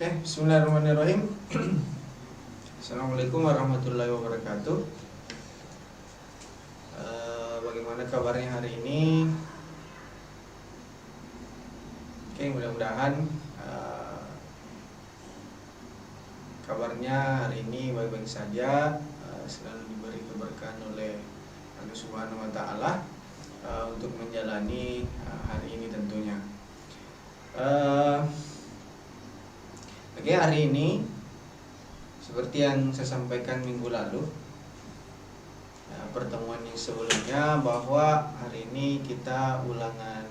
Bismillahirrahmanirrahim. Assalamualaikum warahmatullahi wabarakatuh. Bagaimana kabarnya hari ini? Mudah-mudahan kabarnya hari ini baik-baik saja, selalu diberi keberkahan oleh Allah Subhanahu wa Ta'ala untuk menjalani hari ini tentunya. Hari ini seperti yang saya sampaikan minggu lalu, pertemuan yang sebelumnya, bahwa hari ini kita ulangan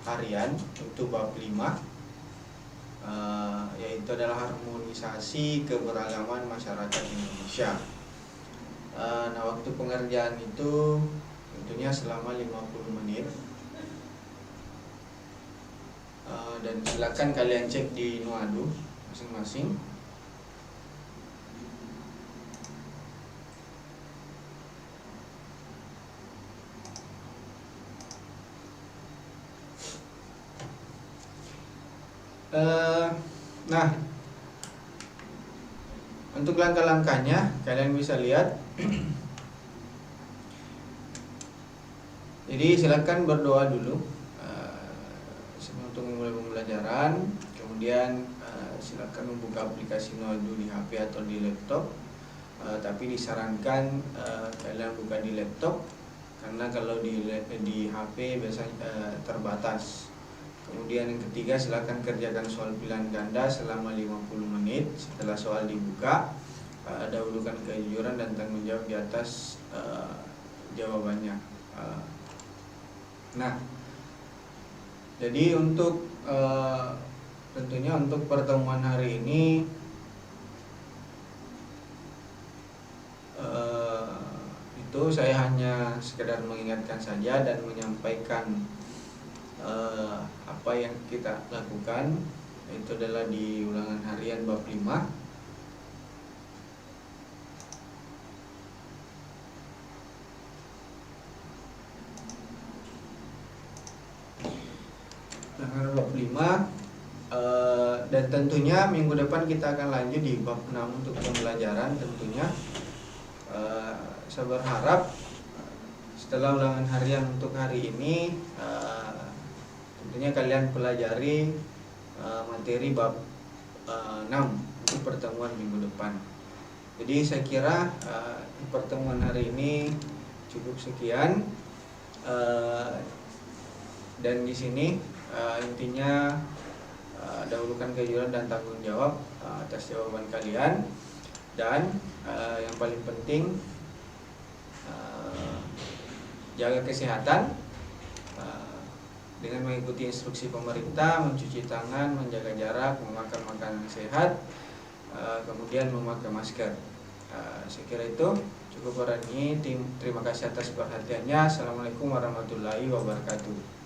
harian untuk bab 5, yaitu adalah harmonisasi keberagaman masyarakat Indonesia. Waktu pengerjaan itu tentunya selama 50 menit. Dan silakan kalian cek di Nuadu masing-masing. Untuk langkah-langkahnya kalian bisa lihat. Jadi silakan berdoa dulu untuk memulai pembelajaran. Kemudian silakan membuka aplikasi Nuadu di HP atau di laptop. Tapi disarankan kalian buka di laptop, karena kalau di HP biasanya terbatas. Kemudian yang ketiga, silakan kerjakan soal pilihan ganda selama 50 menit. Setelah soal dibuka, dahulukan kejujuran dan tanggung jawab di atas jawabannya. Jadi untuk tentunya untuk pertemuan hari ini itu saya hanya sekedar mengingatkan saja dan menyampaikan apa yang kita lakukan. Itu adalah di ulangan harian bab 5. Bab 5, dan tentunya minggu depan kita akan lanjut di bab 6 untuk pembelajaran tentunya. Saya berharap setelah ulangan harian untuk hari ini tentunya kalian pelajari materi bab 6 untuk pertemuan minggu depan. Jadi saya kira pertemuan hari ini cukup sekian, dan di sini intinya dahulukan kejujuran dan tanggung jawab atas jawaban kalian, dan yang paling penting jaga kesehatan dengan mengikuti instruksi pemerintah, mencuci tangan, menjaga jarak, memakan makanan sehat, kemudian memakai masker. Saya kira itu cukup hari ini. Terima kasih atas perhatiannya. Assalamualaikum warahmatullahi wabarakatuh.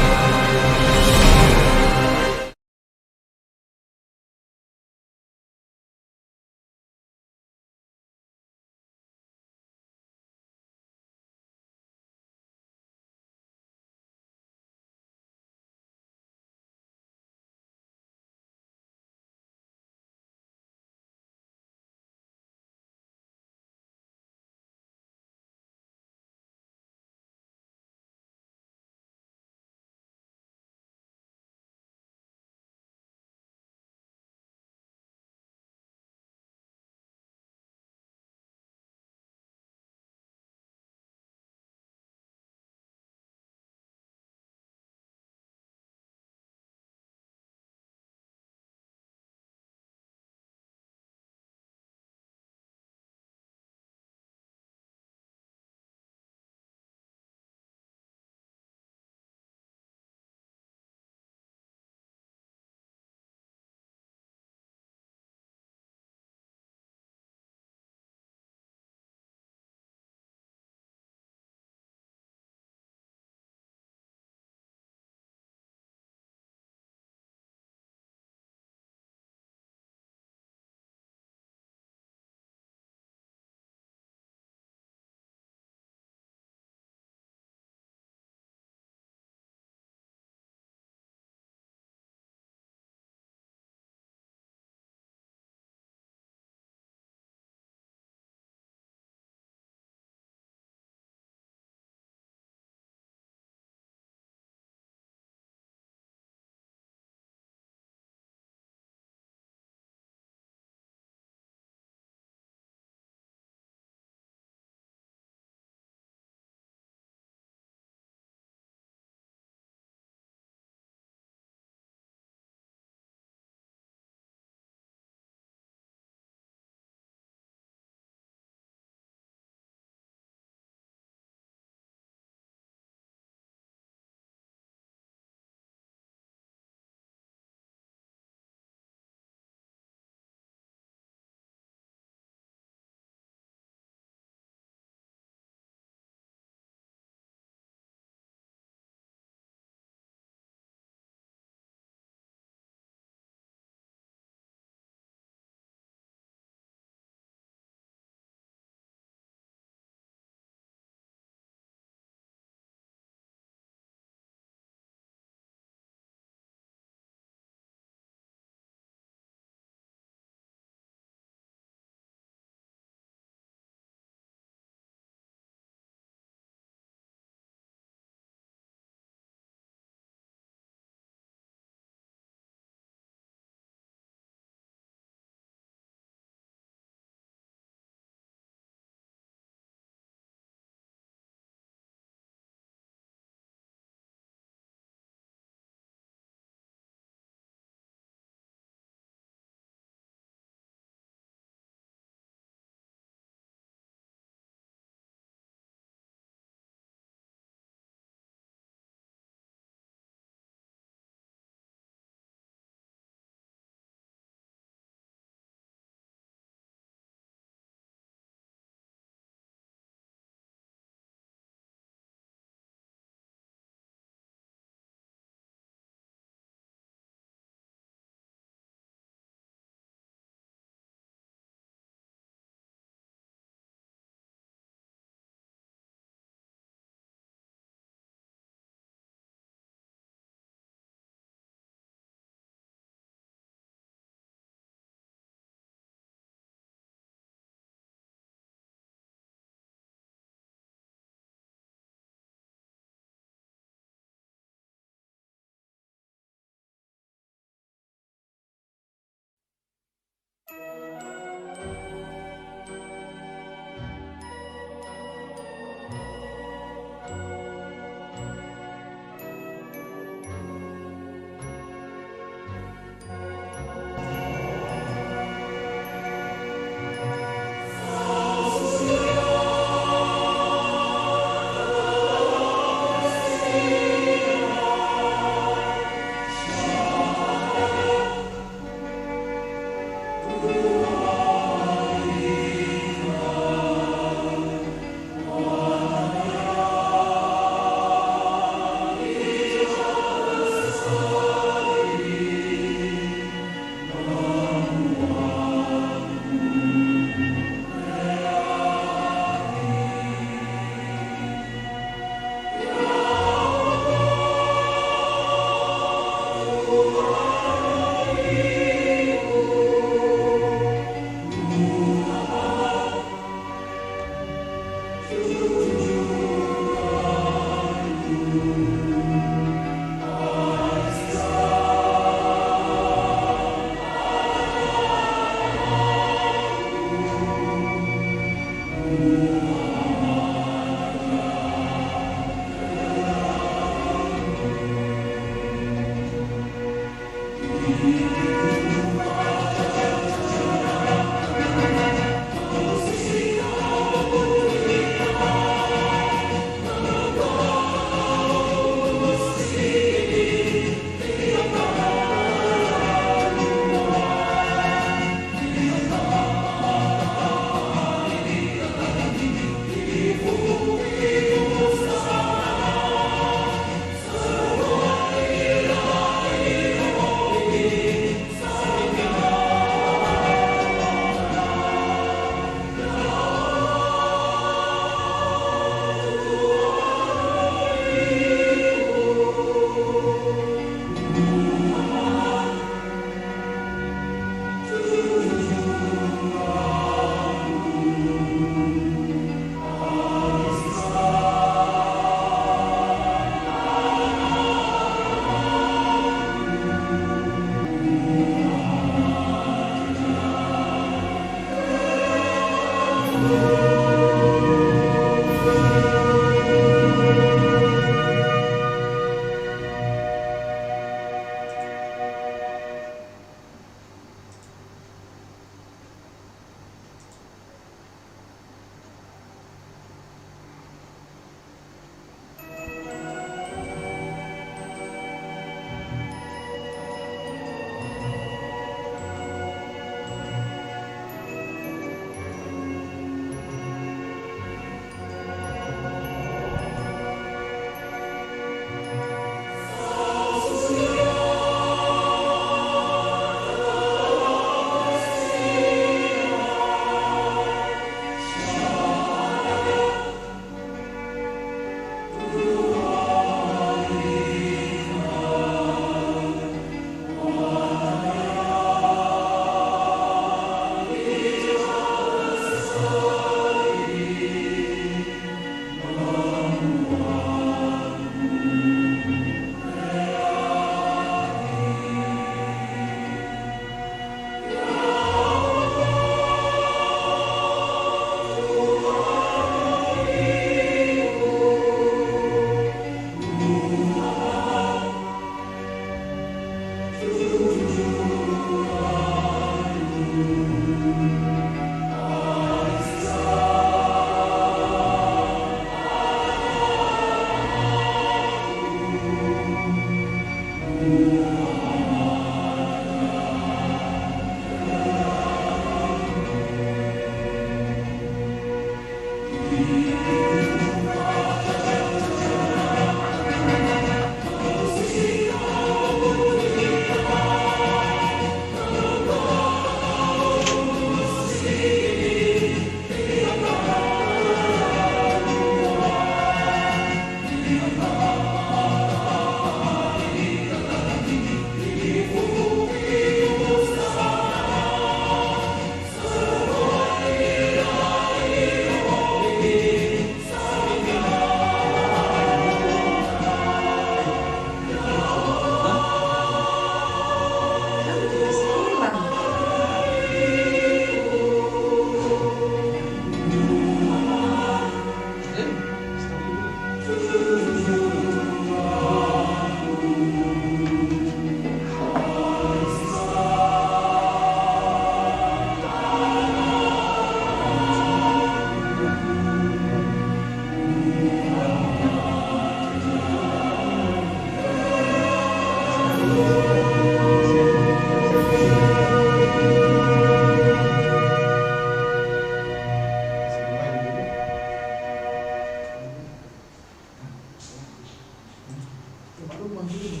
ini.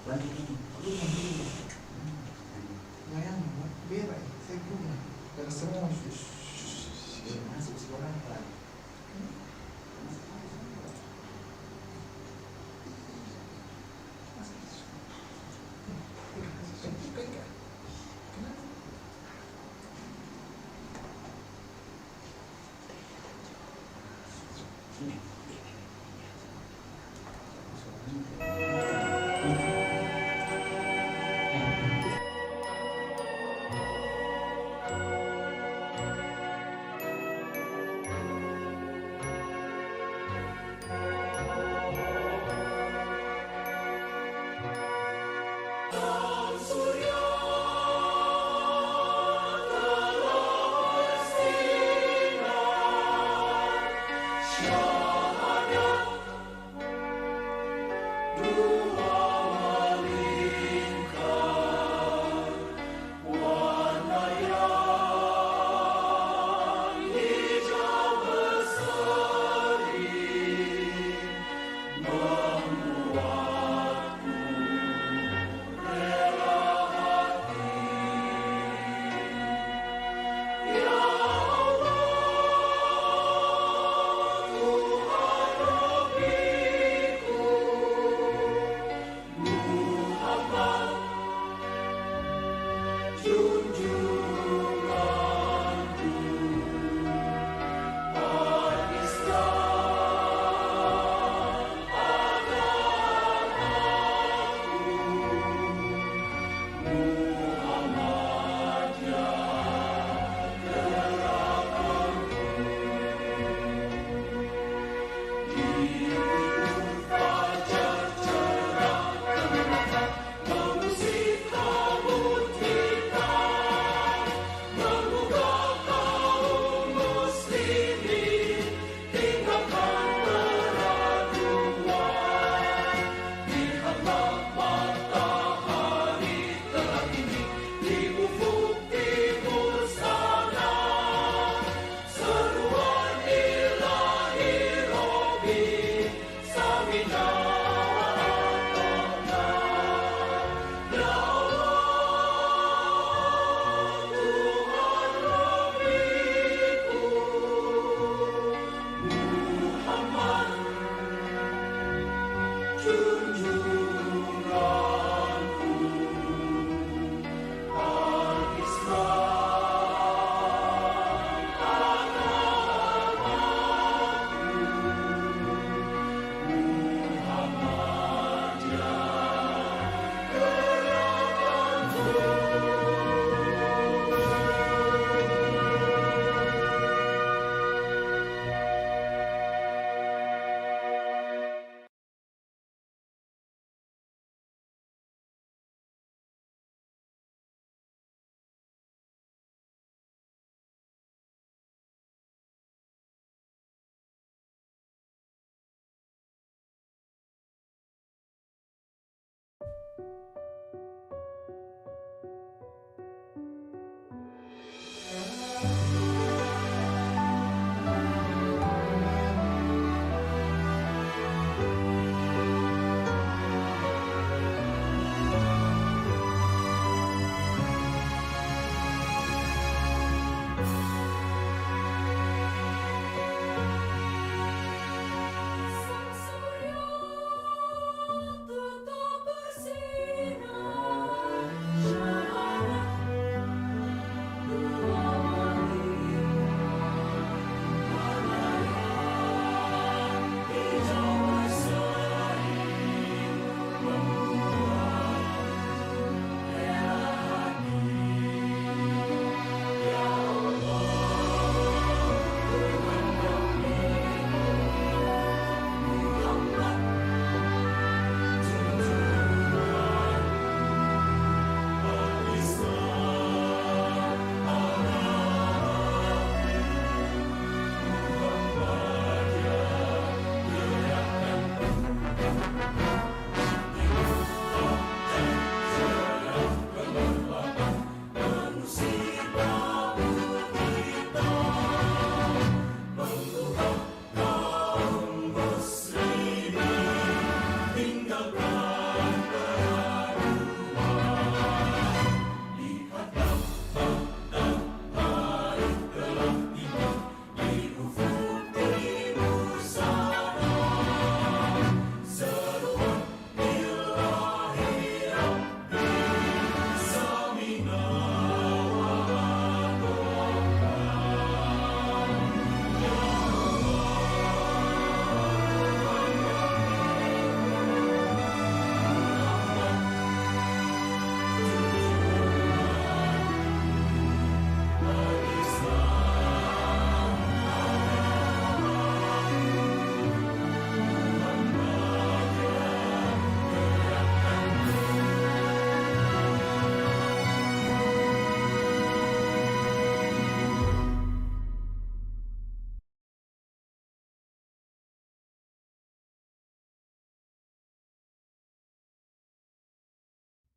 Lanjut ini. Belum ini. Bayang, berak. Saya punya. Dari semua masuk sekolah kan. Dua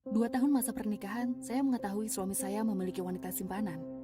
2 tahun masa pernikahan, saya mengetahui suami saya memiliki wanita simpanan.